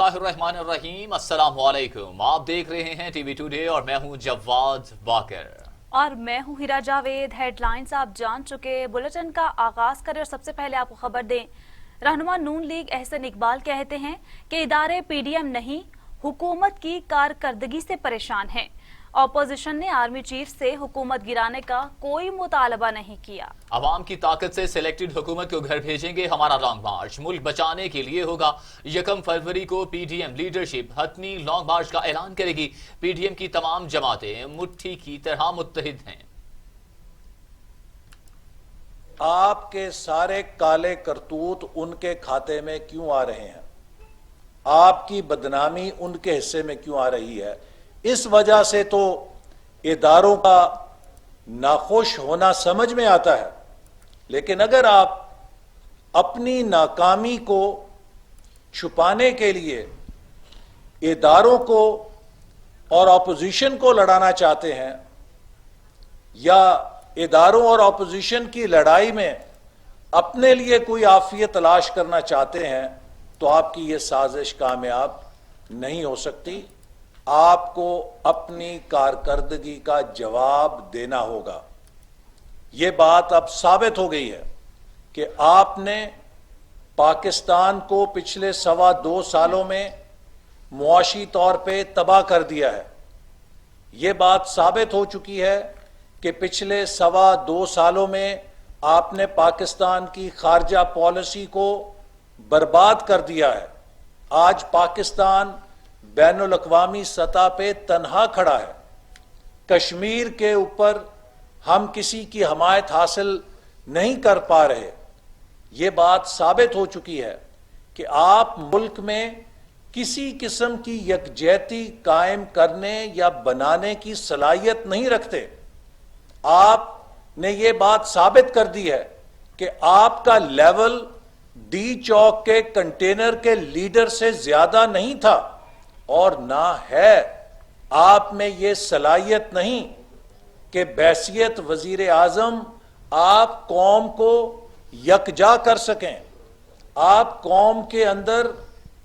बिस्मिल्लाहिर्रहमानिर्रहीम, अस्सलाम वालेकुम। आप देख रहे हैं टीवी टुडे और मैं हूं जवाद बाकर और मैं हूं हिरा जावेद। हेडलाइंस आप जान चुके। बुलेटिन का आगाज करें और सबसे पहले आपको खबर दें। रहनुमा नून लीग एहसन इकबाल कहते हैं कि इदारे पीडीएम नहीं, हुकूमत की कारकर्दगी से परेशान हैं। ऑपोजिशन ने आर्मी चीफ से हुकूमत गिराने का कोई मुतालबा नहीं किया। अवाम की ताकत से सिलेक्टेड हुकूमत को घर भेजेंगे हमारा लॉन्ग मार्च, मुल्क बचाने के लिए होगा। 1 फरवरी को पीडीएम लीडरशिप हतमी लॉन्ग मार्च का ऐलान करेगी। पीडीएम की तमाम जमातें मुट्ठी की तरह मुत्तहिद हैं। आपके सारे काले करतूत उनके खाते में क्यों आ रहे हैं? आपकी बदनामी उनके हिस्से में क्यों आ रही है? इस वजह से तो इदारों का नाखुश होना समझ में आता है, लेकिन अगर आप अपनी नाकामी को छुपाने के लिए इदारों को और ऑपोजिशन को लड़ाना चाहते हैं या इदारों और ऑपोजिशन की लड़ाई में अपने लिए कोई आफियत तलाश करना चाहते हैं, तो आपकी यह साजिश कामयाब नहीं हो सकती। आपको अपनी कारकर्दगी का जवाब देना होगा। यह बात अब साबित हो गई है कि आपने पाकिस्तान को पिछले 2.25 सालों में मुआशी तौर पे तबाह कर दिया है। यह बात साबित हो चुकी है कि पिछले 2.25 सालों में आपने पाकिस्तान की खारजा पॉलिसी को बर्बाद कर दिया है। आज पाकिस्तान बैनुल अक़वामी सतह पे तन्हा खड़ा है। कश्मीर के ऊपर हम किसी की हमायत हासिल नहीं कर पा रहे। ये बात साबित हो चुकी है कि आप मुल्क में किसी किस्म की यकजहती कायम करने या बनाने की सलाहियत नहीं रखते। आपने ये बात साबित कर दी है कि आपका लेवल डी चौक के कंटेनर के लीडर से ज्यादा नहीं था और ना है। आप में यह सलाहियत नहीं कि बैसियत वजीर आजम आप कौम को यकजा कर सकें, आप कौम के अंदर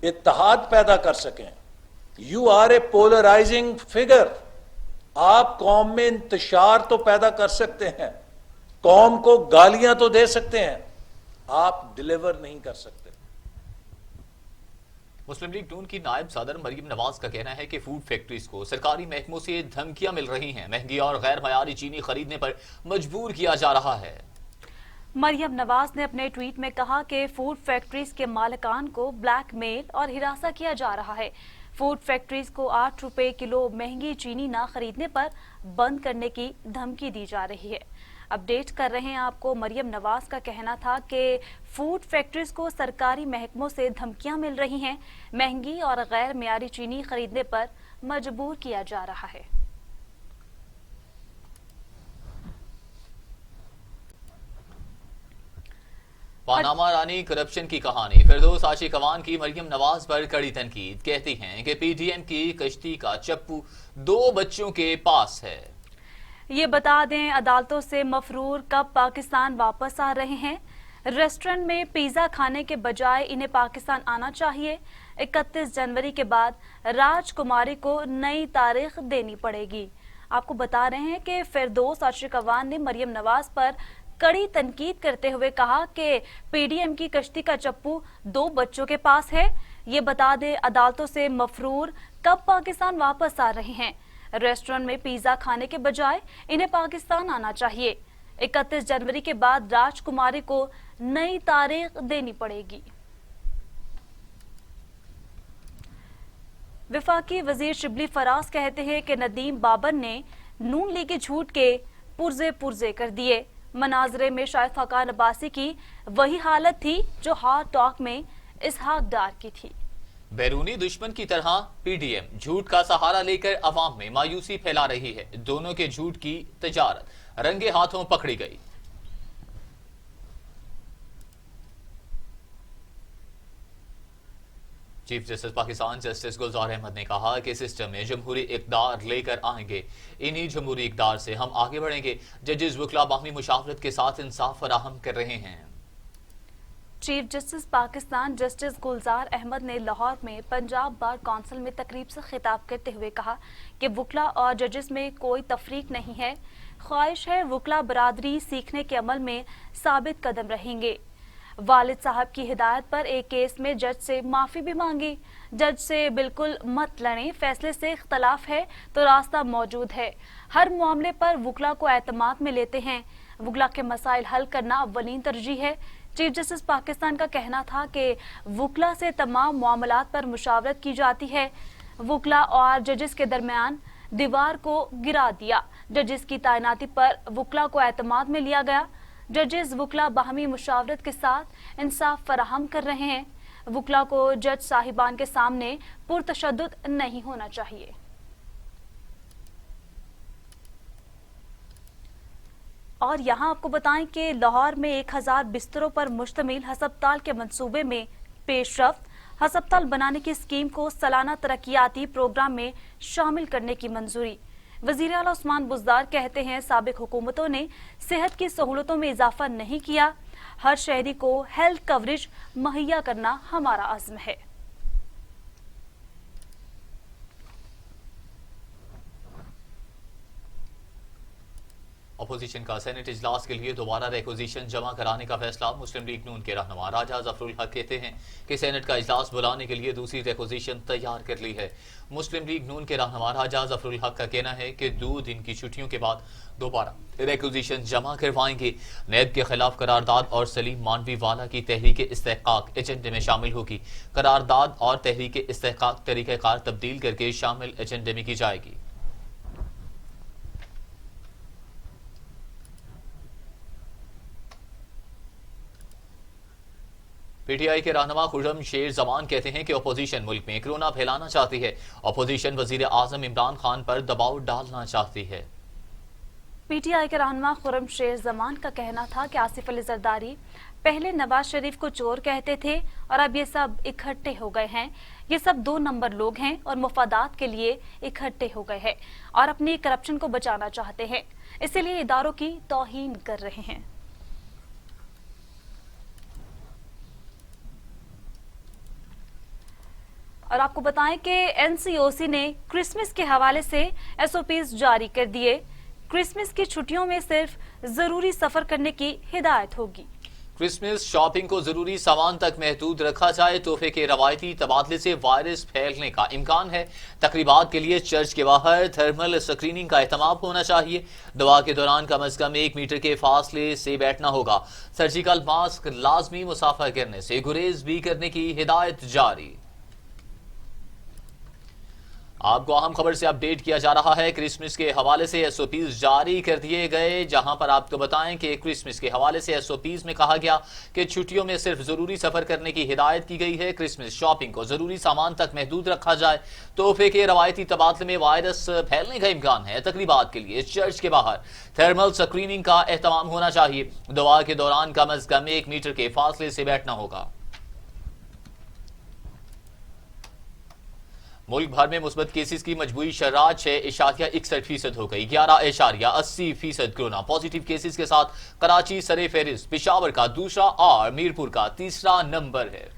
इत्तेहाद पैदा कर सकें। You are a polarising figure. आप कौम में इंतशार तो पैदा कर सकते हैं, कौम को गालियां तो दे सकते हैं, आप डिलीवर नहीं कर सकते। मुस्लिम लीग नून की नायब सदर मरियम नवाज का कहना है कि फूड फैक्ट्रीज को सरकारी महकमों से धमकियां मिल रही हैं। महंगी और गैर मयारी चीनी खरीदने पर मजबूर किया जा रहा है। मरियम नवाज ने अपने ट्वीट में कहा कि फूड फैक्ट्रीज के मालिकान को ब्लैकमेल और हिरासा किया जा रहा है। फूड फैक्ट्रीज को 8 रुपए किलो महंगी चीनी ना खरीदने पर बंद करने की धमकी दी जा रही है। अपडेट कर रहे हैं आपको। मरियम नवाज का कहना था कि फूड फैक्ट्रीज को सरकारी महकमों से धमकियां मिल रही हैं। महंगी और गैर मियारी चीनी खरीदने पर मजबूर किया जा रहा है। पानामा रानी करप्शन की कहानी। फिरदौस आशिक अवान की मरियम नवाज पर कड़ी तनकीद। कहती हैं कि पीडीएम की कश्ती का चप्पू 2 बच्चों के पास है। ये बता दें, अदालतों से मफरूर कब पाकिस्तान वापस आ रहे हैं। रेस्टोरेंट में पिज्जा खाने के बजाय इन्हें पाकिस्तान आना चाहिए। 31 जनवरी के बाद राजकुमारी को नई तारीख देनी पड़ेगी। आपको बता रहे हैं कि फिरदौस आशिक अवान ने मरियम नवाज पर कड़ी तनकीद करते हुए कहा कि पीडीएम की कश्ती का चप्पू 2 बच्चों के पास है। ये बता दें, अदालतों से मफरूर कब पाकिस्तान वापस आ रहे हैं। रेस्टोरेंट में पिज्जा खाने के बजाय इन्हें पाकिस्तान आना चाहिए। 31 जनवरी के बाद राजकुमारी को नई तारीख देनी पड़ेगी। वफाकी वजीर शिबली फराज कहते हैं कि नदीम बाबर ने नून लीग के झूठ के पुर्जे पुर्जे कर दिए। मनाजरे में शायद फकान अब्बासी की वही हालत थी जो हार्ट टॉक में इसहाक डार की थी। बैरूनी दुश्मन की तरह पीडीएम झूठ का सहारा लेकर अवाम में मायूसी फैला रही है। दोनों के झूठ की तजारत रंगे हाथों पकड़ी गई। चीफ जस्टिस पाकिस्तान जस्टिस गुलजार अहमद ने कहा कि सिस्टम में जमहूरी इक़दार लेकर आएंगे, इन्हीं जमहूरी इक़दार से हम आगे बढ़ेंगे। जजेस वकला बाहमी मुशावरत के साथ इंसाफ फराहम कर रहे हैं। चीफ जस्टिस पाकिस्तान जस्टिस गुलजार अहमद ने लाहौर में पंजाब बार कौंसिल में तकरीब से खिताब करते हुए कहा कि वकला और जजेस में कोई तफरीक नहीं है। ख्वाहिश है वकला बरादरी सीखने के अमल में साबित कदम रहेंगे। वालिद साहब की हिदायत पर एक केस में जज से माफ़ी भी मांगी। जज से बिल्कुल मत लड़ें, फैसले से इख्तलाफ है तो रास्ता मौजूद है। हर मामले पर वकला को एतमाद में लेते हैं। वकला के मसाइल हल करना अव्वलीन तरजीह है। चीफ जस्टिस पाकिस्तान का कहना था कि वकला से तमाम मामलात पर मुशावरत की जाती है। वकला और जजेस के दरमियान दीवार को गिरा दिया। जजेस की तैनाती पर वकला को एतमाद में लिया गया। जजेस वकला बाहमी मुशावरत के साथ इंसाफ फराहम कर रहे हैं। वकला को जज साहिबान के सामने पुरतशद्दुद नहीं होना चाहिए। और यहाँ आपको बताएं कि लाहौर में 1000 बिस्तरों पर मुश्तमिल हस्पताल के मंसूबे में पेशरफ्त। हस्पताल बनाने की स्कीम को सालाना तरक्याती प्रोग्राम में शामिल करने की मंजूरी। वजीर आला उस्मान बुज़दार कहते हैं साबिक हुकूमतों ने सेहत की सहूलतों में इजाफा नहीं किया। हर शहरी को हेल्थ कवरेज मुहैया करना हमारा अज़्म है। अपोजिशन का सेनेट इजलास के लिए दोबारा रिक्विजिशन जमा कराने का फैसला। मुस्लिम लीग नून के रहनुमा राजा जफरुल हक कहते हैं कि सेनेट का इजलास बुलाने के लिए दूसरी रिक्विजिशन तैयार कर ली है। मुस्लिम लीग नून के रहनुमा राजा जफरुल हक का कहना है कि 2 दिन की छुट्टियों के बाद दोबारा रिक्विजिशन जमा करवाएंगे। नैब के खिलाफ करारदाद और सलीम मानवी वाला की तहरीक इस्तेहकाक एजेंडे में शामिल होगी। करारदाद और तहरीक इस्तेहकाक तरीक़ाकार तब्दील करके शामिल एजेंडे में की जाएगी। पीटीआई के रहनुमा खुर्रम शेर जमान कहते हैं कि अपोजिशन मुल्क में कोरोना फैलाना चाहती है। अपोजिशन वजीर आजम इमरान खान पर दबाव डालना चाहती है। पीटीआई के रहनुमा खुर्रम शेर जमान का कहना था कि आसिफ अली जरदारी पहले नवाज शरीफ को चोर कहते थे और अब ये सब इकट्ठे हो गए हैं। ये सब 2 नंबर लोग हैं और मुफादात के लिए इकट्ठे हो गए हैं और अपनी करप्शन को बचाना चाहते हैं, इसीलिए इदारों की तौहीन कर रहे हैं। और आपको बताएं कि एनसीओसी ने क्रिसमस के हवाले से एसओपीज जारी कर दिए। क्रिसमस की छुट्टियों में सिर्फ जरूरी सफर करने की हिदायत होगी। क्रिसमस शॉपिंग को जरूरी सामान तक महदूद रखा जाए। तोहफे के रवायती तबादले से वायरस फैलने का इम्कान है। तकरीबात के लिए चर्च के बाहर थर्मल स्क्रीनिंग का एहतमाम होना चाहिए। दुआ के दौरान कम अज कम 1 मीटर के फासले से बैठना होगा। सर्जिकल मास्क लाजमी, मुसाफा करने से गुरेज भी करने की हिदायत जारी। आपको अहम खबर से अपडेट किया जा रहा है। क्रिसमस के हवाले से एसओपीज जारी कर दिए गए, जहां पर आपको बताएं कि क्रिसमस के हवाले से एसओपीज में कहा गया कि छुट्टियों में सिर्फ जरूरी सफर करने की हिदायत की गई है। क्रिसमस शॉपिंग को जरूरी सामान तक महदूद रखा जाए। तोहफे के रवायती तबादले में वायरस फैलने का इम्कान है। तकरीबात के लिए चर्च के बाहर थर्मल स्क्रीनिंग का एहतमाम होना चाहिए। दुआ के दौरान कम अज कम 1 मीटर के फासले से बैठना होगा। मुल्क भर में मुस्बत केसेस की मजबूरी शरह 6.61% हो गई। 11.80% कोरोना पॉजिटिव केसेस के साथ कराची सरे फहरिस्त, पेशावर का दूसरा और मीरपुर का तीसरा नंबर है।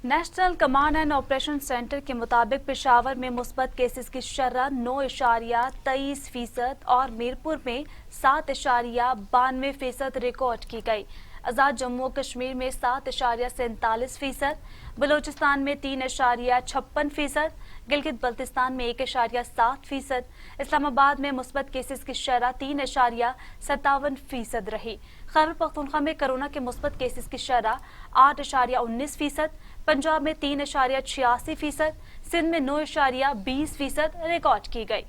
National command and operation centre के मुताबिक पेशावर में मुस्बत केसेस की शरह 9.23% और मीरपुर में 7.92% रिकॉर्ड की गई। आज़ाद जम्मू और कश्मीर में 7.47%, बलूचिस्तान में 3.56%, गिलगित बल्तिस्तान में 1.7%, इस्लामाबाद में मुस्बत केसेस की शरह 3.57% रही। खैबर पख्तूनख्वा में कोरोना के मुस्बत केसेस की शरह 8.19%, पंजाब में 3.86%, सिंध में 9.20% रिकॉर्ड की गई।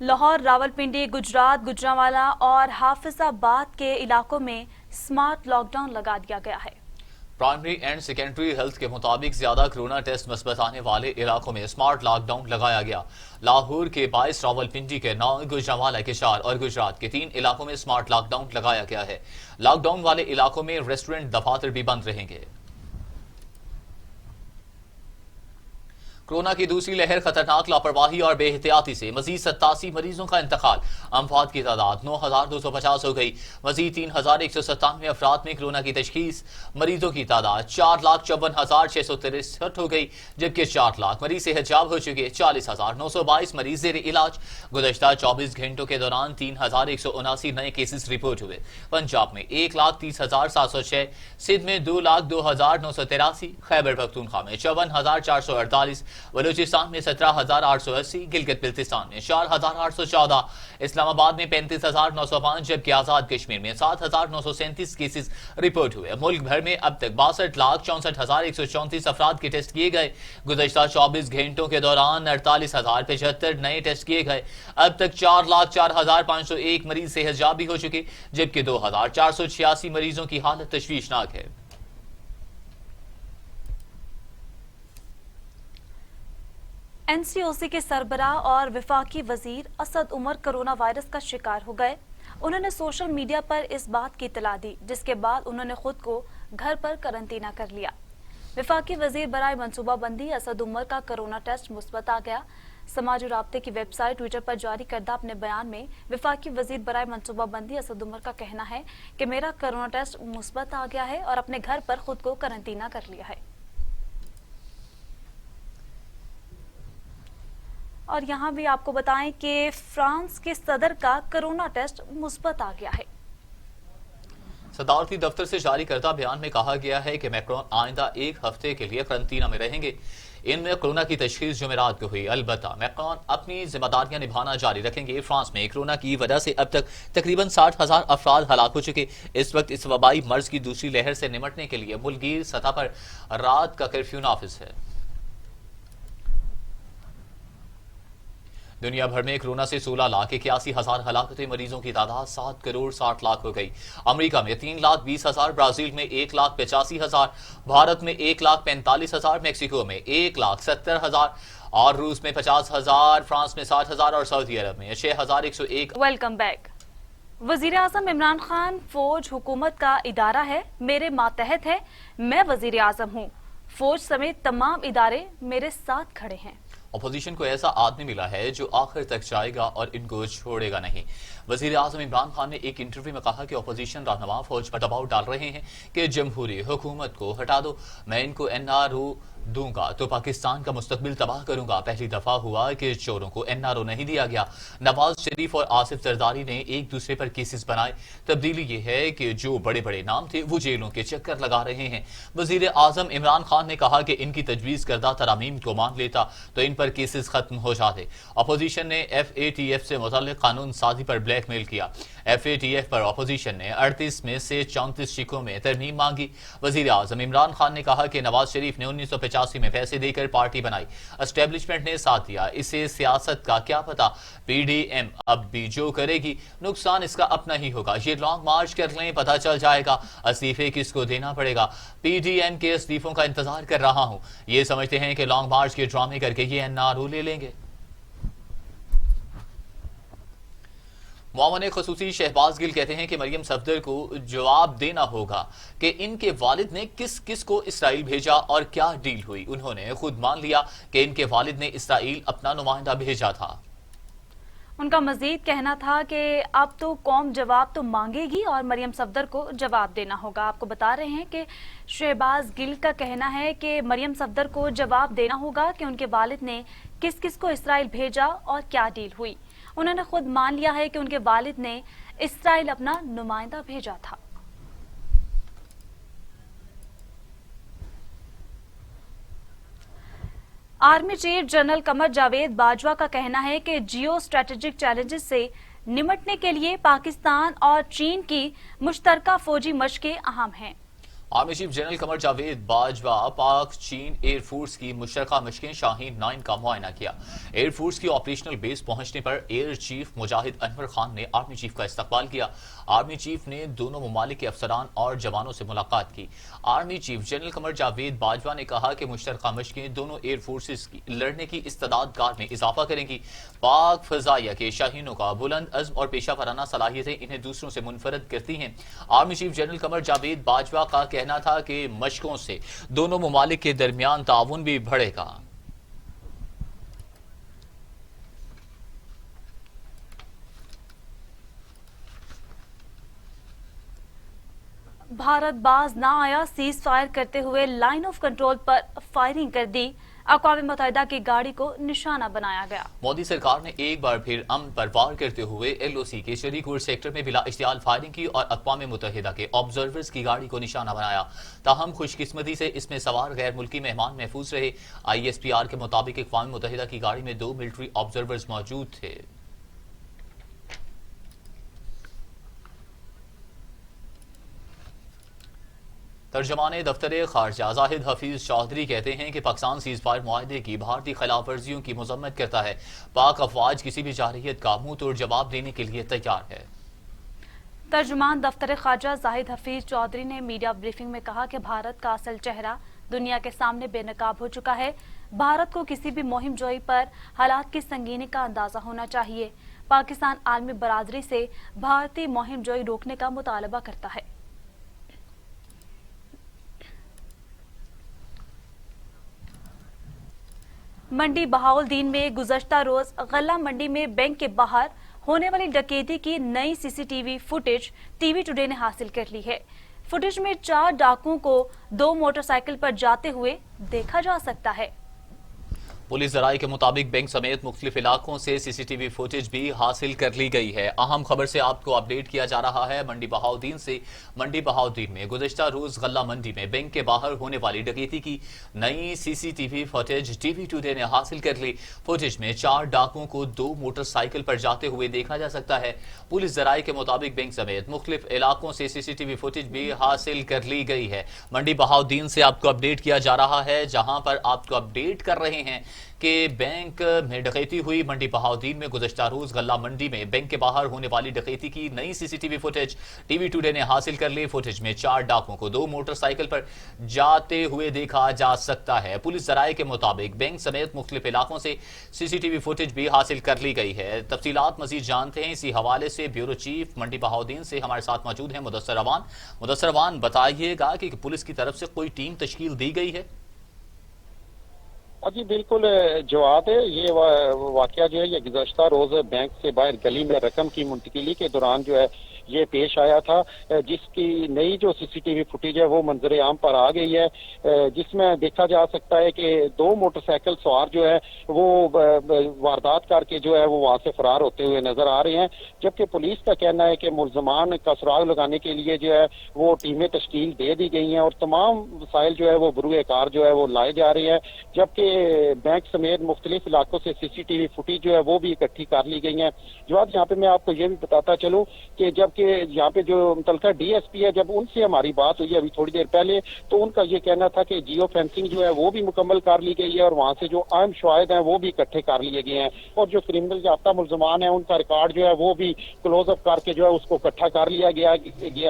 लाहौर, रावलपिंडी, गुजरात, गुजरांवाला और हाफिजाबाद के इलाकों में स्मार्ट लॉकडाउन लगा दिया गया है। प्राइमरी एंड सेकेंडरी हेल्थ के मुताबिक ज्यादा कोरोना टेस्ट मुस्बत आने वाले इलाकों में स्मार्ट लॉकडाउन लगाया गया। लाहौर के 22, रावलपिंडी के 9, गुजरांवाला के 4 और गुजरात के 3 इलाकों में स्मार्ट लॉकडाउन लगाया गया है। लॉकडाउन वाले इलाकों में रेस्टोरेंट, दफातर भी बंद रहेंगे। کورونا کی دوسری لہر خطرناک لاپرواہی اور بے احتیاطی سے مزید 87 مریضوں کا انتقال، اموات کی تعداد 9250 ہو گئی، مزید 3197 افراد میں کورونا کی تشخیص، مریضوں کی تعداد 4,54,663 ہو گئی، جبکہ 4 لاکھ مریض صحت یاب ہو چکے، 40,922 مریض زیر علاج۔ گزشتہ 24 گھنٹوں کے دوران 3,179 نئے کیسز رپورٹ ہوئے، پنجاب میں 1,30,706، سندھ میں 2,02,983، خیبر پختونخوا میں 54,448، بلوچستان میں 17,880، گلگت بلتستان میں 4,814، اسلام آباد میں 35,905، جبکہ آزاد کشمیر میں 7,937 کیسز رپورٹ ہوئے۔ ملک بھر میں اب تک 62,64,134 افراد کے ٹیسٹ کیے گئے۔ گزشتہ 24 گھنٹوں کے دوران 48,075 نئے ٹیسٹ کیے گئے۔ اب تک 4,04,501 مریض صحت یاب بھی ہو چکے، جبکہ 2,486 مریضوں کی حالت تشویشناک ہے۔ این سی او سی کے سربراہ اور وفاقی وزیر اسد عمر کرونا وائرس کا شکار ہو گئے۔ انہوں نے سوشل میڈیا پر اس بات کی اطلاع دی، جس کے بعد انہوں نے خود کو گھر پر قرنطینہ کر لیا۔ وفاقی وزیر برائے منصوبہ بندی اسد عمر کا کرونا ٹیسٹ مثبت آ گیا۔ سماجی رابطے کی ویب سائٹ ٹویٹر پر جاری کردہ اپنے بیان میں وفاقی وزیر برائے منصوبہ بندی اسد عمر کا کہنا ہے کہ میرا کرونا ٹیسٹ مثبت آ گیا ہے اور اپنے گھر پر خود کو قرنطینہ کر لیا ہے۔ اور یہاں بھی آپ کو بتائیں کہ فرانس کے صدر کا کرونا ٹیسٹ مثبت آ گیا ہے۔ صدارتی دفتر سے جاری کردہ بیان میں کہا گیا ہے کہ میکرون آئندہ 1 ہفتے کے لیے قرنطینہ میں رہیں گے۔ ان میں کورونا کی تشخیص جمعرات کو ہوئی، البتہ میکرون اپنی ذمہ داریاں نبھانا جاری رکھیں گے۔ فرانس میں کورونا کی وجہ سے اب تک تقریباً 60,000 افراد ہلاک ہو چکے۔ اس وقت اس وبائی مرض کی دوسری لہر سے نمٹنے کے لیے ملک گیر سطح پر رات کا کرفیو نافذ ہے۔ دنیا بھر میں کورونا سے 16,81,000 ہلاکتیں، مریضوں کی تعداد 7,60,00,000 ہو گئی۔ امریکہ میں 3,20,000، برازیل میں 1,85,000، بھارت میں 1,45,000، میکسیکو میں 1,70,000 اور روس میں 50,000، فرانس میں 60,000 اور سعودی عرب میں 6,101۔ Welcome back. وزیر اعظم عمران خان فوج حکومت کا ادارہ ہے، میرے ماتحت ہے، میں وزیر اعظم ہوں، فوج سمیت تمام ادارے میرے ساتھ کھڑے ہیں۔ اپوزیشن کو ایسا آدمی ملا ہے جو آخر تک جائے گا اور ان کو چھوڑے گا نہیں۔ وزیر اعظم عمران خان نے ایک انٹرویو میں کہا کہ اپوزیشن رہنما فوج پر دباؤ ڈال رہے ہیں کہ جمہوری حکومت کو ہٹا دو، میں ان کو این آر او دوں گا تو پاکستان کا مستقبل تباہ کروں گا۔ پہلی دفعہ ہوا کہ چوروں کو این آر او نہیں دیا گیا۔ نواز شریف اور آصف زرداری نے ایک دوسرے پر کیسز بنائے، تبدیلی یہ ہے کہ جو بڑے بڑے نام تھے وہ جیلوں کے چکر لگا رہے ہیں۔ وزیر اعظم عمران خان نے کہا کہ ان کی تجویز کردہ ترامیم کو مان لیتا تو ان پر کیسز ختم ہو جاتے۔ اپوزیشن نے ایف اے ٹی ایف سے متعلق قانون سازی پر بلیک میل کیا۔ ایف اے ٹی ایف پر اپوزیشن نے 38 میں سے 34 شکوں میں ترمیم مانگی۔ وزیر اعظم عمران خان نے کہا کہ نواز شریف نے 1985 میں پیسے دے کر پارٹی بنائی، اسٹیبلشمنٹ نے ساتھ دیا، اسے سیاست کا کیا پتا، پی ڈی ایم اب بھی جو کرے گی نقصان اس کا اپنا ہی ہوگا۔ یہ لانگ مارچ کر لیں، پتہ چل جائے گا استعفے کس کو دینا پڑے گا۔ پی ڈی ایم کے استعفوں کا انتظار کر رہا ہوں، یہ سمجھتے ہیں کہ لانگ مارچ کے ڈرامے کر کے یہ این آر او لے لیں گے۔ معاون خصوصی شہباز گل کہتے ہیں کہ مریم صفدر کو جواب دینا ہوگا کہ ان کے والد نے کس کس کو اسرائیل بھیجا اور کیا ڈیل ہوئی۔ انہوں نے خود مان لیا کہ ان کے والد نے اسرائیل اپنا نمائندہ بھیجا تھا۔ ان کا مزید کہنا تھا کہ اب تو قوم جواب تو مانگے گی اور مریم صفدر کو جواب دینا ہوگا۔ آپ کو بتا رہے ہیں کہ شہباز گل کا کہنا ہے کہ مریم صفدر کو جواب دینا ہوگا کہ ان کے والد نے کس کس کو اسرائیل بھیجا اور کیا ڈیل ہوئی۔ انہوں نے خود مان لیا ہے کہ ان کے والد نے اسرائیل اپنا نمائندہ بھیجا تھا۔ Army chief general Qamar Javed Bajwa کا کہنا ہے کہ جیو اسٹریٹجک چیلنجز سے نمٹنے کے لیے پاکستان اور چین کی مشترکہ فوجی مشقیں اہم ہیں۔ Army chief general Qamar Javed Bajwa پاک چین ایئر فورس کی مشترکہ مشقیں شاہین 9 کا معائنہ کیا۔ ایئر فورس کی آپریشنل بیس پہنچنے پر ایئر چیف مجاہد انور خان نے آرمی چیف کا استقبال کیا۔ آرمی چیف نے دونوں ممالک کے افسران اور جوانوں سے ملاقات کی۔ Army chief general Qamar Javed Bajwa نے کہا کہ مشترکہ مشقیں دونوں ایئر فورسز کی لڑنے کی استعداد میں اضافہ کریں گی۔ پاک فضائیہ کے شاہینوں کا بلند عزم اور پیشہ ورانہ صلاحیتیں انہیں دوسروں سے منفرد کرتی ہیں۔ Army chief general Qamar Javed Bajwa کا کہنا تھا کہ مشقوں سے دونوں ممالک کے درمیان تعاون بھی بڑھے گا۔ भारत बाज ना आया, सीज फायर करते हुए लाइन ऑफ कंट्रोल पर फायरिंग कर दी। अक़वाम मुत्तहिदा की गाड़ी को निशाना बनाया गया। मोदी सरकार ने एक बार फिर अमन पर वार करते हुए एलओसी के शरीकुर सेक्टर में बिला इश्तियाल फायरिंग की और अक़वाम मुत्तहिदा के ऑब्जर्वर्स की गाड़ी को निशाना बनाया। ताहम खुशकिस्मती से इसमें सवार गैर मुल्की मेहमान महफूज रहे। ISPR के मुताबिक अक़वाम मुत्तहिदा की गाड़ी में 2 मिलिट्री ऑब्जर्वर्स मौजूद थे। तर्जमान दफ्तर खारजा जाहिद हफीज चौधरी कहते हैं कि पाकिस्तान सीज फायर मुआहदे की भारतीय खिलाफ वर्जियों की मजम्मत करता है। पाक अफवाज किसी भी जारहियत का मुंह तोड़ जवाब देने के लिए तैयार है। तर्जुमान दफ्तर खारजा जाहिद हफीज चौधरी ने मीडिया ब्रीफिंग में कहा कि भारत का असल चेहरा दुनिया के सामने बेनकाब हो चुका है। भारत को किसी भी मुहिम जोई पर हालात की संगीनी का अंदाजा होना चाहिए। पाकिस्तान आलमी बरादरी से भारतीय मुहिम जोई रोकने का मुतालबा करता है। मंडी बहाउद्दीन में गुज़श्ता रोज गल्ला मंडी में बैंक के बाहर होने वाली डकैती की नई CCTV फुटेज टीवी टुडे ने हासिल कर ली है। फुटेज में 4 डाकुओं को 2 मोटरसाइकिल पर जाते हुए देखा जा सकता है। पुलिस ज़राए के मुताबिक बैंक समेत मुख्तलिफ इलाकों से CCTV फुटेज भी हासिल कर ली गई है। अहम खबर से आपको अपडेट किया जा रहा है मंडी बहाउद्दीन से। मंडी बहाउद्दीन में गुज़श्ता रोज गल्ला मंडी में बैंक के बाहर होने वाली डकैती की नई CCTV फुटेज टीवी टुडे ने हासिल कर ली। फुटेज में 4 डाकुओं को 2 मोटरसाइकिल पर जाते हुए देखा जा सकता है। पुलिस ज़राए के मुताबिक बैंक समेत मुख्तलिफ इलाकों से CCTV फुटेज भी हासिल कर ली गई है। मंडी बहाउद्दीन से आपको अपडेट किया जा रहा है, जहां पर आपको अपडेट कर रहे हैं कि बैंक में डकैती हुई। मंडी बहाउद्दीन में गुज़श्ता रोज गल्ला मंडी में बैंक के बाहर होने वाली डकैती की नई CCTV फुटेज टीवी टुडे ने हासिल कर ली। फुटेज में 4 डाकुओं को 2 मोटरसाइकिल पर जाते हुए देखा जा सकता है। पुलिस ज़राए के मुताबिक बैंक समेत मुख्तलिफ इलाकों से CCTV फुटेज भी हासिल कर ली गई है। तफसीलात मजीद जानते हैं इसी हवाले से। ब्यूरो चीफ मंडी बहाउद्दीन से हमारे साथ मौजूद हैं मुदस्सर अवान। मुदस्सर अवान, बताइएगा कि पुलिस की तरफ से कोई टीम तश्कील दी गई है? जी बिल्कुल जवाब है। ये वाकया जो है ये गुज़श्ता रोज बैंक से बाहर गली में रकम की मुंतकिली के दौरान जो है ये पेश आया था, जिसकी नई जो CCTV फुटेज है वो मंजर आम पर आ गई है, जिसमें देखा जा सकता है कि 2 मोटरसाइकिल सवार जो है वो वारदात करके जो है वो वहां से फरार होते हुए नजर आ रहे हैं। जबकि पुलिस का कहना है कि मुलजमान का सुराग लगाने के लिए जो है वो टीमें तश्कील दे दी गई हैं और तमाम वसाइल जो है वो बरूए कार जो है वो लाए जा रहे हैं। जबकि बैंक समेत मुख्तलिफ इलाकों से CCTV फुटेज जो है वो भी इकट्ठी कर ली गई है। जवाब यहाँ पे मैं आपको ये भी बताता चलूँ कि जबकि यहाँ पे जो मुतलका DSP है, जब उनसे हमारी बात हुई अभी थोड़ी देर पहले, तो उनका ये कहना था कि जियो फेंसिंग जो है वो भी मुकम्मल कर ली गई है और वहाँ से जो अहम शवाहिद हैं वो भी इकट्ठे कर लिए गए हैं और जो क्रिमिनल याफ्ता मुलजमान है उनका रिकॉर्ड जो है वो भी क्लोज अप करके जो है उसको इकट्ठा कर लिया गया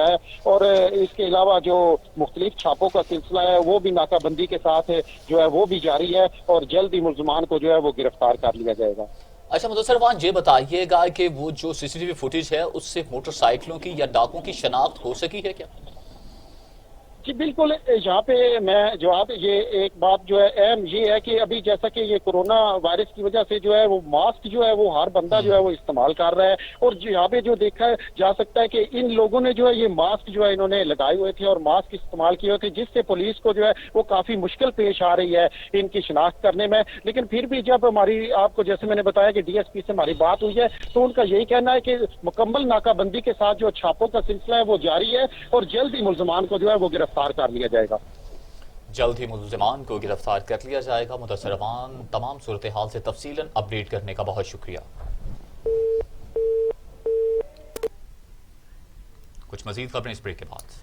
है। और इसके अलावा जो मुख्तलिफ छापों का सिलसिला है वो भी नाकाबंदी के साथ जो है वो भी जारी है और जल्द ही मुलजमान को जो है वो गिरफ्तार कर लिया जाएगा। अच्छा मुदस्सर अवान, ये बताइएगा कि वो जो CCTV फुटेज है उससे मोटरसाइकिलों की या डाकुओं की शनाख्त हो सकी है क्या? जी बिल्कुल, यहाँ पे मैं जवाब ये एक बात जो है अहम ये है कि अभी जैसा कि ये कोरोना वायरस की वजह से जो है वो मास्क जो है वो हर बंदा जो है वो इस्तेमाल कर रहा है और यहाँ पे जो देखा जा सकता है कि इन लोगों ने जो है ये मास्क जो है इन्होंने लगाए हुए थे और मास्क इस्तेमाल किए हुए थे, जिससे पुलिस को जो है वो काफी मुश्किल पेश आ रही है इनकी शिनाख्त करने में। लेकिन फिर भी जब हमारी आपको जैसे मैंने बताया कि DSP से हमारी बात हुई है तो उनका यही कहना है कि मुकम्मल नाकाबंदी के साथ जो छापों का सिलसिला है वो जारी है और जल्द ही मुलजमान को जो है वो गिरफ्तार कर लिया जाएगा। जल्द ही मुलजमान को गिरफ्तार कर लिया जाएगा। मुदस्सर अवान, तमाम सूरत हाल से तफसीलन अपडेट करने का बहुत शुक्रिया। कुछ मजीद खबरें इस ब्रेक के बाद।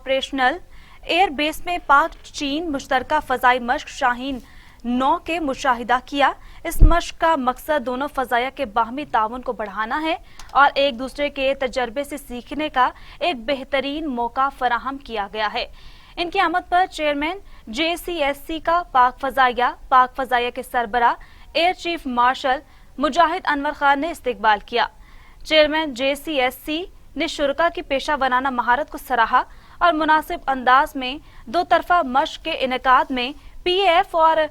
ऑपरेशनल एयर बेस में पाक चीन मुश्तरका फजाई मश्क शाहीन 9 के मुशाहिदा किया। इस मश्क का मकसद दोनों फजाया के बाहमी ताउन को बढ़ाना है और एक दूसरे के तजर्बे से सीखने का एक बेहतरीन मौका फराहम किया गया है। इनकी आमद पर चेयरमैन JCSC का पाक फजाया के सरबरा एयर चीफ मार्शल मुजाहिद अनवर खान ने इस्तकबाल किया। चेयरमैन JCSC ने शुरका की पेशा वराना महारत को सराहा और मुनासिब अंदाज में दो तरफा मश्क के इनेकाद में PAF और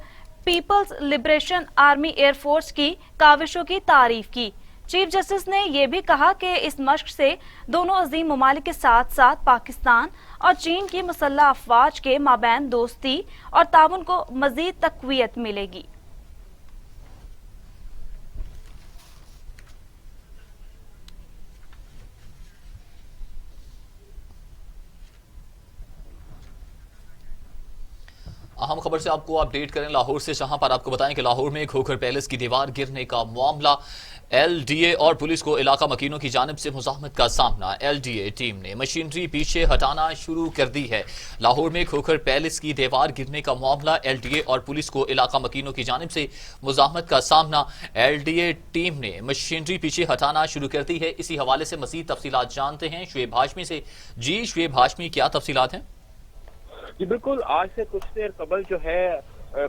पीपल्स लिबरेशन आर्मी एयरफोर्स की काविशों की तारीफ की। चीफ जस्टिस ने यह भी कहा कि इस मश्क से दोनों अजीम ममालिक के साथ साथ पाकिस्तान और चीन की मुसल्लह अफवाज के माबैन दोस्ती और ताउन को मजीद तक़वियत मिलेगी। अहम खबर से आपको अपडेट करें लाहौर से, जहां पर आपको बताएं कि लाहौर में खोखर पैलेस की दीवार गिरने का मामला LDA और पुलिस को इलाका मकीनों की जानिब से मुज़ाहमत का सामना। LDA टीम ने मशीनरी पीछे हटाना शुरू कर दी है। लाहौर में खोखर पैलेस की दीवार गिरने का मामला LDA और पुलिस को इलाका मकीनों की जानिब से मुज़ाहमत का सामना। LDA टीम ने मशीनरी पीछे हटाना शुरू कर दी है। इसी हवाले से मज़ीद तफसीलात जानते हैं शुएब हाशमी से। जी शुएब हाशमी, क्या तफसीलात हैं? जी बिल्कुल, आज से कुछ देर कबल जो है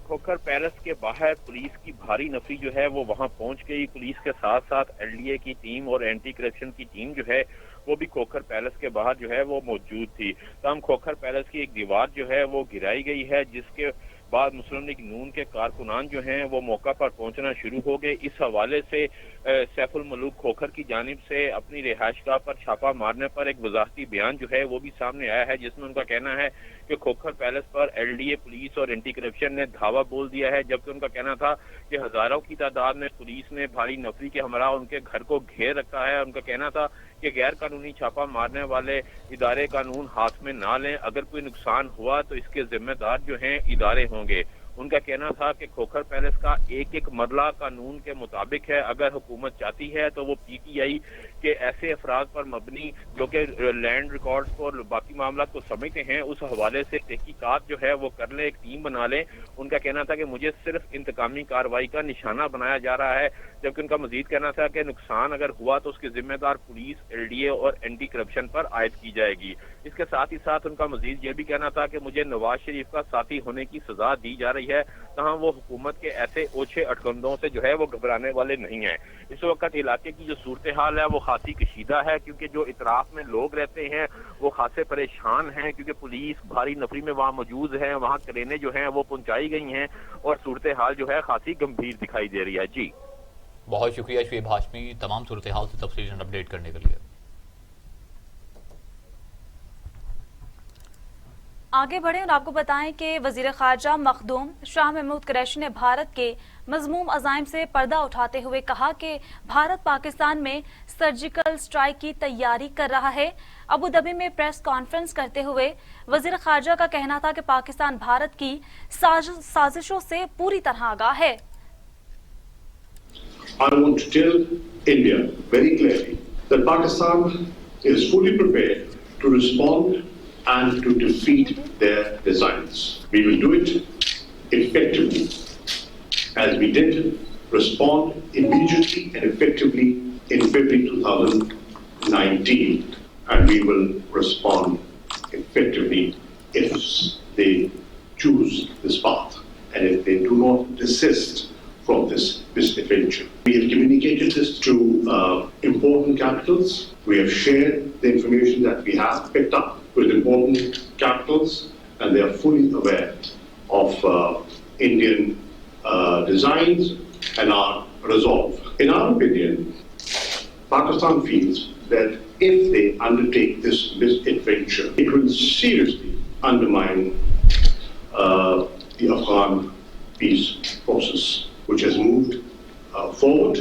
खोखर पैलेस के बाहर पुलिस की भारी नफरी जो है वो वहां पहुंच गई। पुलिस के साथ साथ LDA की टीम और एंटी करप्शन की टीम जो है वो भी खोखर पैलेस के बाहर जो है वो मौजूद थी। तमाम खोखर पैलेस की एक दीवार जो है वो गिराई गई है, जिसके बाद मुस्लिम लीग नून के कारकुनान जो हैं वो मौका पर पहुंचना शुरू हो गए। इस हवाले से सैफुल मलूक खोखर की जानिब से अपनी रिहाइशगाह पर छापा मारने पर एक वजाहती बयान जो है वो भी सामने आया है, जिसमें उनका कहना है कि खोखर पैलेस पर LDA पुलिस और एंटी करप्शन ने धावा बोल दिया है, जबकि उनका कहना था कि हजारों की तादाद में पुलिस ने भारी नफरी के हमरा उनके घर को घेर रखा है। उनका कहना था कि गैर कानूनी छापा मारने वाले इदारे कानून हाथ में ना लें, अगर कोई नुकसान हुआ तो इसके जिम्मेदार जो हैं इदारे होंगे। उनका कहना था कि खोखर पैलेस का एक एक मरला कानून के मुताबिक है। अगर हुकूमत चाहती है तो वो PTI के ऐसे अफराद पर मबनी जो कि लैंड रिकॉर्ड्स और बाकी मामला को समझते हैं, उस हवाले से तहकीकात जो है वो कर ले, एक टीम बना ले। उनका कहना था कि मुझे सिर्फ इंतकामी कार्रवाई का निशाना बनाया जा रहा है, जबकि उनका मजीद कहना था कि नुकसान अगर हुआ तो उसके जिम्मेदार पुलिस, LDA और एंटी करप्शन पर आयद की जाएगी। इसके साथ ही साथ उनका मजीद ये भी कहना था कि मुझे नवाज शरीफ का साथी होने की सजा दी जा रही है, तहाँ वो हुकूमत के ऐसे ओछे अटकंदों से जो है वो घबराने वाले नहीं हैं। इस वक्त इलाके की जो सूरत हाल है वो खासी कशीदा है, क्योंकि जो इतराफ में लोग रहते हैं वो खासे परेशान हैं, क्योंकि पुलिस भारी नफरी में वहाँ मौजूद है, वहाँ क्रेनें जो हैं वो पहुंचाई गई हैं और सूरत हाल जो है खासी गंभीर दिखाई दे रही है। जी बहुत शुक्रिया शुएब हाशमी तमाम सूरत हाल से तफसीलन अपडेट करने के लिए। आगे बढ़े और आपको बताएं कि वजीर खारजा मखदूम शाह महमूद कुरैशी ने भारत के मजमूम अज़ाइम से पर्दा उठाते हुए कहा कि भारत पाकिस्तान में सर्जिकल स्ट्राइक की तैयारी कर रहा है। अबू धाबी में प्रेस कॉन्फ्रेंस करते हुए वजीर खारजा का कहना था कि पाकिस्तान भारत की साजिशों से पूरी तरह आगाह है। I want to tell India very clearly that Pakistan is fully prepared to respond and to defeat their designs. We will do it effectively, as we did respond immediately and effectively in February 2019, and we will respond effectively if they choose this path and if they do not desist from this misadventure. We have communicated this to important capitals. We have shared the information that we have picked up with important capitals, and they are fully aware of Indian designs and our resolve. In our opinion, Pakistan feels that if they undertake this misadventure, it will seriously undermine the Afghan peace process, which has moved forward,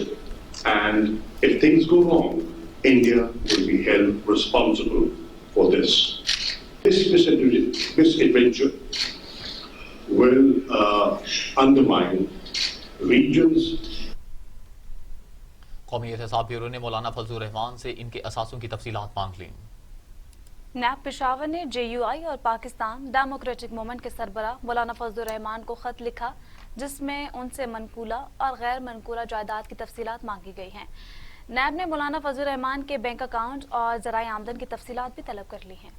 and if things go wrong, India will be held responsible for this. This misadventure will undermine regions. कौमी एहतसाब bureau ने मौलाना फजलुर रहमान से इनके असासों की तफसीलात मांग ली। नैब पेशावर ने JUI और पाकिस्तान डेमोक्रेटिक मूवमेंट के सरबराह मौलाना फजलुर रहमान को खत लिखा, जिसमें उनसे मनकूला और गैर मनकूला जायदाद की तफसीलात मांगी गई हैं। नैब ने मौलाना फजलुर रहमान के बैंक अकाउंट और ज़राए आमदन की तफसीलात भी तलब कर ली हैं।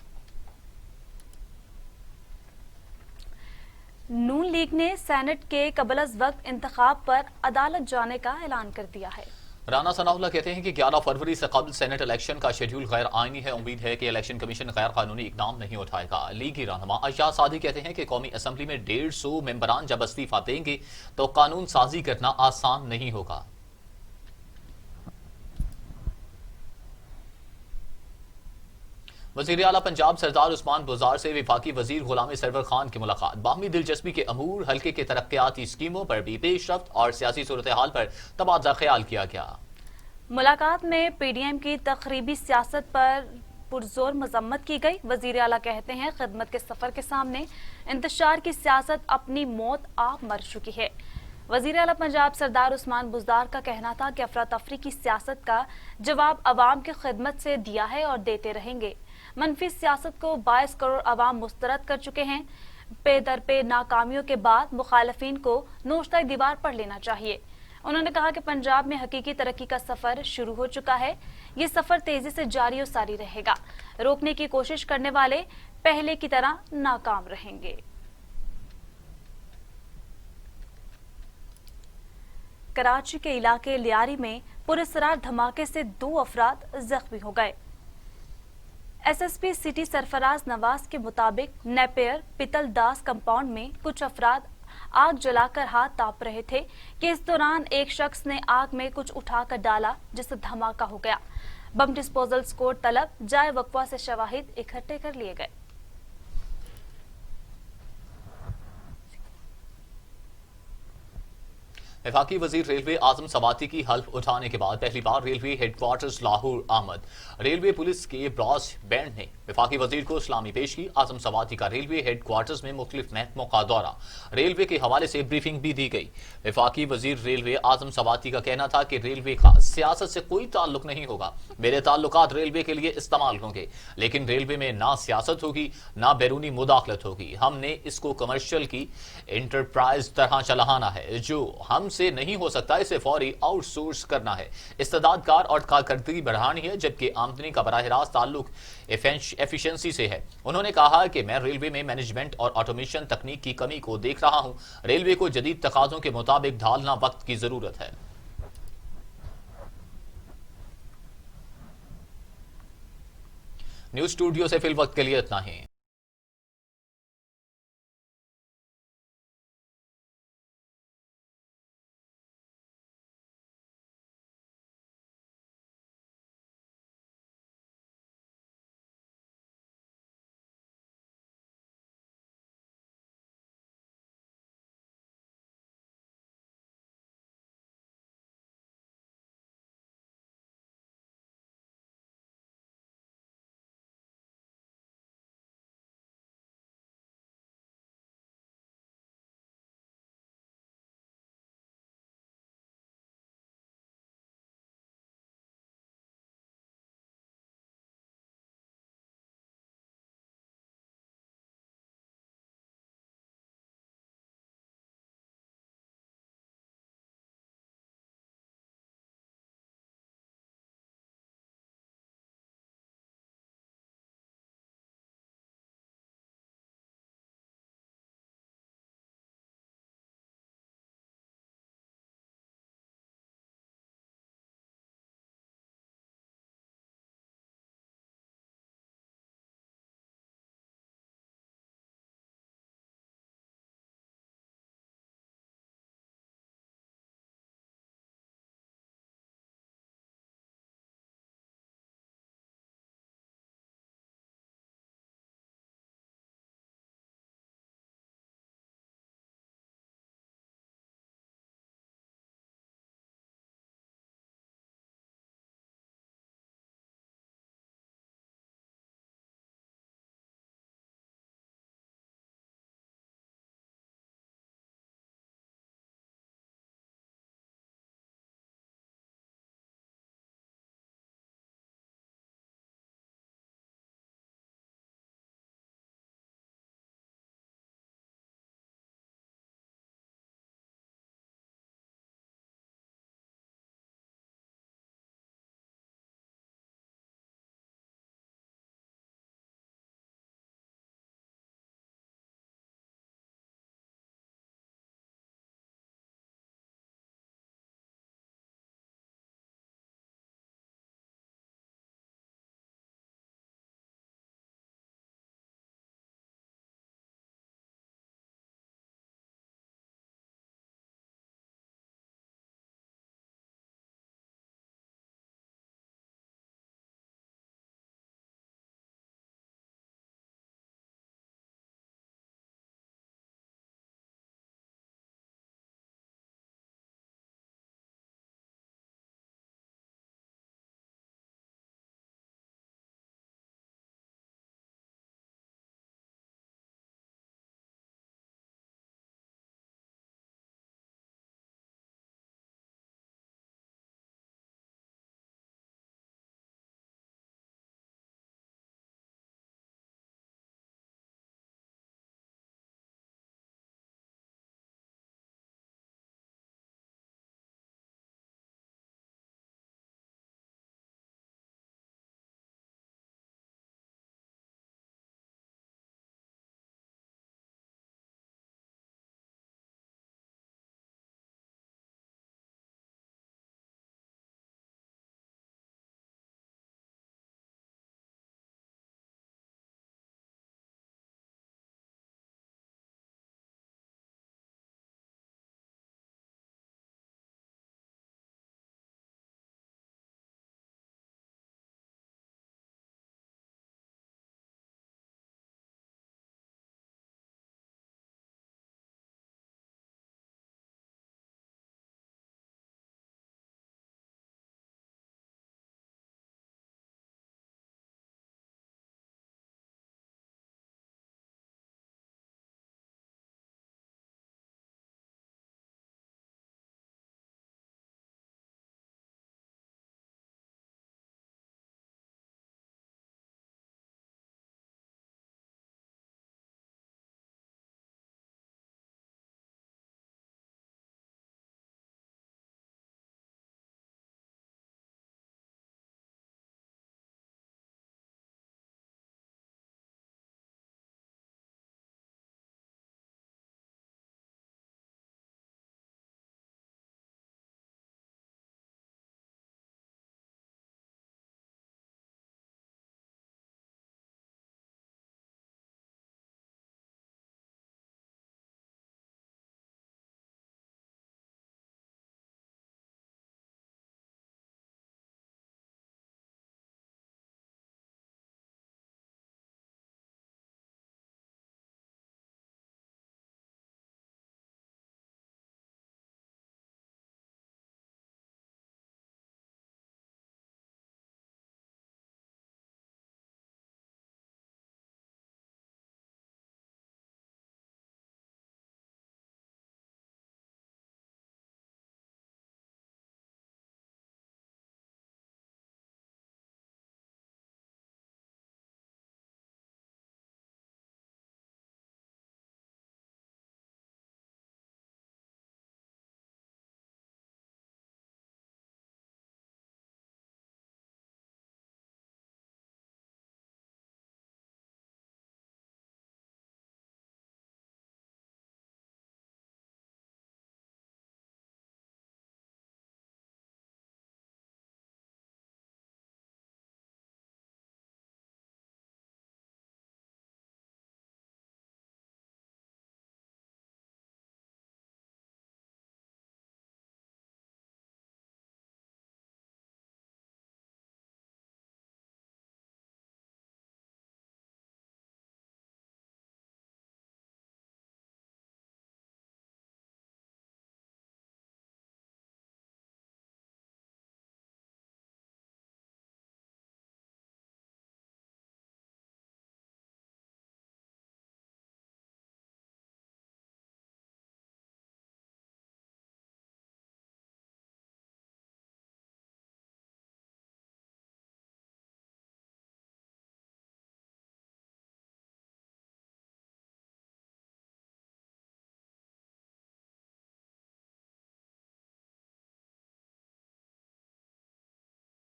नून लीग ने सेनेट के कबल अज़ वक्त इंतखाब पर अदालत जाने का ऐलान कर दिया है। राना सनाउल्लाह कहते हैं कि 11 फरवरी से कबल सेनेट इलेक्शन का शेड्यूल गैर आईनी है। उम्मीद है कि इलेक्शन कमीशन गैर कानूनी इकदाम नहीं उठाएगा। लीगी रहनुमा अशाद सादी कहते हैं कि कौमी असम्बली में 150 मेंबरान जब इस्तीफा देंगे तो कानून साजी करना आसान नहीं होगा। वज़ीर आला पंजाब सरदार उस्मान बुज़दार से वफाकी वज़ीर गुलाम सरवर खान की मुलाकात। बाहमी दिलचस्पी के अमूर, हल्के के तरक्याती स्कीमों पर भी पेशरफ्त और सियासी सूरत हाल पर तबादला ख्याल किया गया। मुलाकात में PDM की तखरीबी सियासत पर पुरजोर मजम्मत की गई। वज़ीर आला कहते हैं खिदमत के सफर के सामने इंतशार की सियासत अपनी मौत आप मर चुकी है। वज़ीर आला पंजाब सरदार उस्मान बुज़दार का कहना था कि अफरा तफरी की सियासत का जवाब अवाम की खिदमत से दिया है और देते रहेंगे। मनफी सियासत को 22 करोड़ अवाम मुस्तरद कर चुके हैं। पे दर पे नाकामियों के बाद मुखालफिन को नोश्ता दीवार पर लेना चाहिए। उन्होंने कहा कि पंजाब में हकीकी तरक्की का सफर शुरू हो चुका है। ये सफर तेजी से जारी और सारी रहेगा। रोकने की कोशिश करने वाले पहले की तरह नाकाम रहेंगे। कराची के इलाके लियारी में पुरस्रार धमाके से 2 अफराद जख्मी हो गए। SSP सिटी सरफराज नवाज के मुताबिक नेपियर पितल दास कंपाउंड में कुछ अफराद आग जलाकर हाथ ताप रहे थे कि इस दौरान एक शख्स ने आग में कुछ उठाकर डाला, जिससे धमाका हो गया। बम डिस्पोजल स्क्वाड तलब जाए वक्फा से शवाहिद इकट्ठे कर लिए गए। वफाकी वजीर रेलवे आजम सवाती की हल्फ उठाने के बाद पहली बार रेलवे हेडक्वार्टर्स लाहौर आमद। रेलवे पुलिस के ब्रॉस बैंड ने वफाकी वजीर को सलामी पेश की। आजम सवाती का रेलवे हेडक्वार्टर्स में मुख्तलिफ महकमों का दौरा, रेलवे के हवाले से ब्रीफिंग भी दी गई। वफाकी वजीर रेलवे आजम सवाती का कहना था कि रेलवे का सियासत से कोई ताल्लुक नहीं होगा, मेरे ताल्लुकात रेलवे के लिए इस्तेमाल होंगे, लेकिन रेलवे में ना सियासत होगी ना बैरूनी मुदाखलत होगी। हमने इसको कमर्शियल की इंटरप्राइज तरह चलाना है, जो हमसे नहीं हो सकता इसे फौरी आउटसोर्स करना है। इस्तेदादकार और कारकर्दगी बढ़ानी है, जबकि आमदनी का बराह रास्त ताल्लुक एफिशिएंसी से है। उन्होंने कहा कि मैं रेलवे में मैनेजमेंट और ऑटोमेशन तकनीक की कमी को देख रहा हूं। रेलवे को जदीद तकाज़ों के मुताबिक ढालना वक्त की जरूरत है। न्यूज स्टूडियो से फिल वक्त के लिए इतना ही।